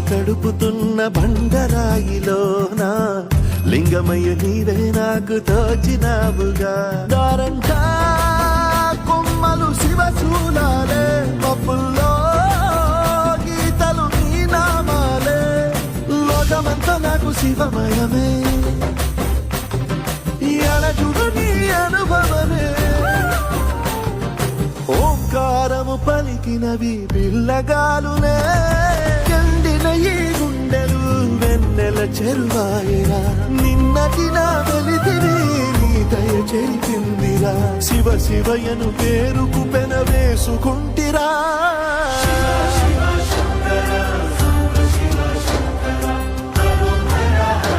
కడుపుతున్న బండరాయిలోన లింగమయ్య నీవే నాకు తోచినావుగా. దారంతా కొమ్మలు శివశూలాలే, పప్పుల్లో గీతలు నీ నామాలే, లోకమంతా నాకు శివమయమే, అలజుడు నీ అనుభవమే. ఓంకారము పలికినవి పిల్లగాలునే, ఎండిన ఈ గుండెలు వెన్నెల చెరువాయిరా. నిన్నటి నా వెలితిని నీ దయ చెరిపిందిరా. శివ శివయను పేరుకు పెన వేసుకుంటిరా.